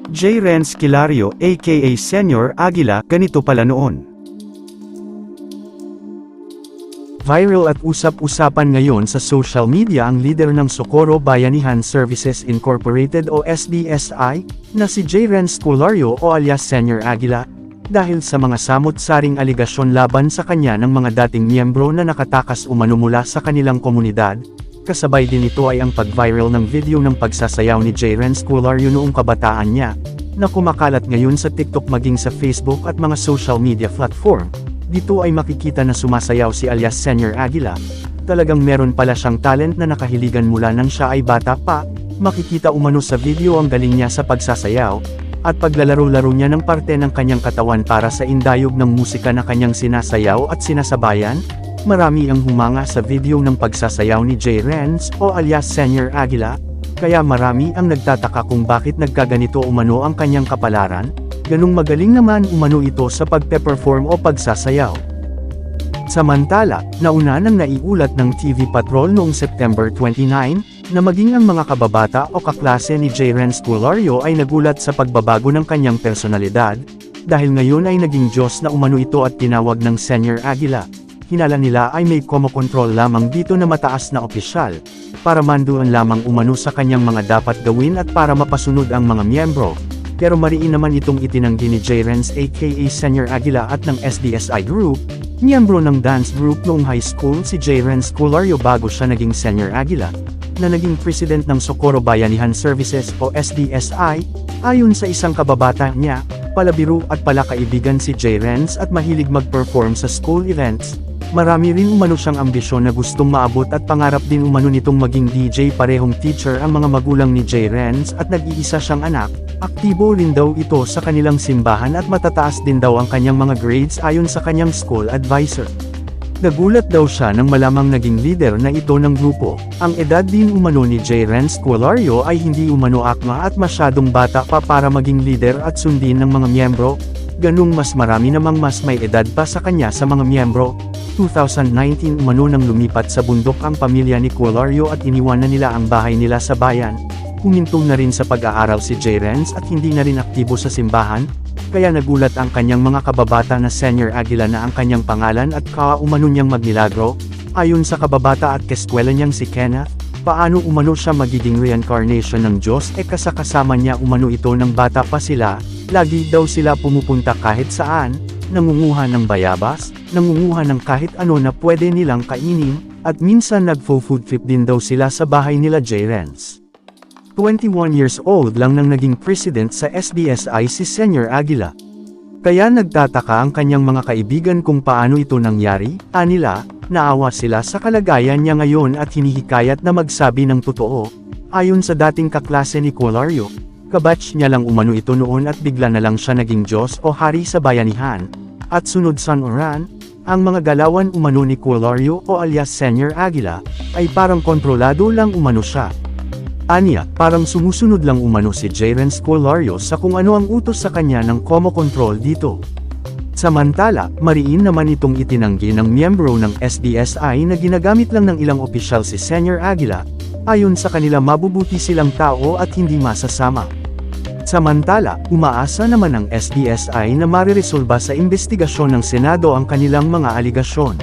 J. Renz Kilario aka Senyor Aguila, ganito pala noon. Viral at usap-usapan ngayon sa social media ang leader ng Socorro Bayanihan Services Incorporated o SDSI, na si J. Renz Kilario o alias Senyor Aguila, dahil sa mga samot-saring aligasyon laban sa kanya ng mga dating miyembro na nakatakas umano mula sa kanilang komunidad. Kasabay din ito ay ang pag-viral ng video ng pagsasayaw ni J. Renz Kilario noong kabataan niya, na kumakalat ngayon sa TikTok maging sa Facebook at mga social media platform. Dito ay makikita na sumasayaw si alias Senyor Aguila. Talagang meron pala siyang talent na nakahiligan mula nang siya ay bata pa. Makikita umano sa video ang galing niya sa pagsasayaw, at paglalaro-laro niya ng parte ng kanyang katawan para sa indayog ng musika na kanyang sinasayaw at sinasabayan. Marami ang humanga sa video ng pagsasayaw ni J. Renz o alias Senyor Aguila, kaya marami ang nagtataka kung bakit nagkaganito umano ang kanyang kapalaran. Ganung magaling naman umano ito sa pagpe-perform o pagsasayaw. Samantala, nauna nang naiulat ng TV Patrol noong September 29, na maging ang mga kababata o kaklase ni J. Renz Kilario ay nagulat sa pagbabago ng kanyang personalidad, dahil ngayon ay naging Diyos na umano ito at tinawag ng Senyor Aguila. Hinala nila ay may komo-control lamang dito na mataas na opisyal, para manduan lamang umano sa kanyang mga dapat gawin at para mapasunod ang mga miyembro. Pero mariin naman itong itinanggi ni J. Renz aka Senyor Aguila at ng SDSI Group, miyembro ng dance group noong high school si J. Renz Kilario bago siya naging Senyor Aguila, na naging president ng Socorro Bayanihan Services o SDSI. Ayon sa isang kababata niya, palabiro at palakaibigan si J. Renz at mahilig mag-perform sa school events. Marami rin umano siyang ambisyon na gustong maabot at pangarap din umano nitong maging DJ. Parehong teacher ang mga magulang ni J. Renz at nag-iisa siyang anak. Aktibo rin daw ito sa kanilang simbahan at matataas din daw ang kanyang mga grades ayon sa kanyang school advisor. Nagulat daw siya nang malamang naging leader na ito ng grupo. Ang edad din umano ni J. Renz Kilario ay hindi umano akma at masyadong bata pa para maging leader at sundin ng mga miyembro. Ganung mas marami namang mas may edad pa sa kanya sa mga miyembro. 2019 umano nang lumipat sa bundok ang pamilya ni Kilario at iniwanan nila ang bahay nila sa bayan. Humintong na rin sa pag-aaral si J. Renz at hindi na rin aktibo sa simbahan, kaya nagulat ang kanyang mga kababata na Senyor Aguila na ang kanyang pangalan at umano niyang magmilagro. Ayon sa kababata at keskwela niyang si Kenneth, paano umano siya magiging reincarnation ng Diyos kasakasama niya umano ito ng bata pa sila. Lagi daw sila pumupunta kahit saan, nangunguha ng bayabas, nangunguha ng kahit ano na pwede nilang kainin, at minsan nagfo-food trip din daw sila sa bahay nila J. Renz. 21 years old lang nang naging president sa SDSI si Senyor Aguila. Kaya nagtataka ang kanyang mga kaibigan kung paano ito nangyari. Anila, naawa sila sa kalagayan niya ngayon at hinihikayat na magsabi ng totoo. Ayon sa dating kaklase ni Kilario, kabatch niya lang umano ito noon at bigla na lang siya naging Diyos o hari sa bayanihan. At sunod sa oran, ang mga galawan umano ni Kilario o alias Senyor Aguila, ay parang kontrolado lang umano siya. Anya, parang sumusunod lang umano si J. Renz Kilario sa kung ano ang utos sa kanya ng komo-control dito. Samantala, mariin naman itong itinanggi ng miyembro ng SDSI na ginagamit lang ng ilang opisyal si Senyor Aguila. Ayon sa kanila mabubuti silang tao at hindi masasama. Samantala, umaasa naman ang SDSI na mariresolba sa investigasyon ng Senado ang kanilang mga aligasyon.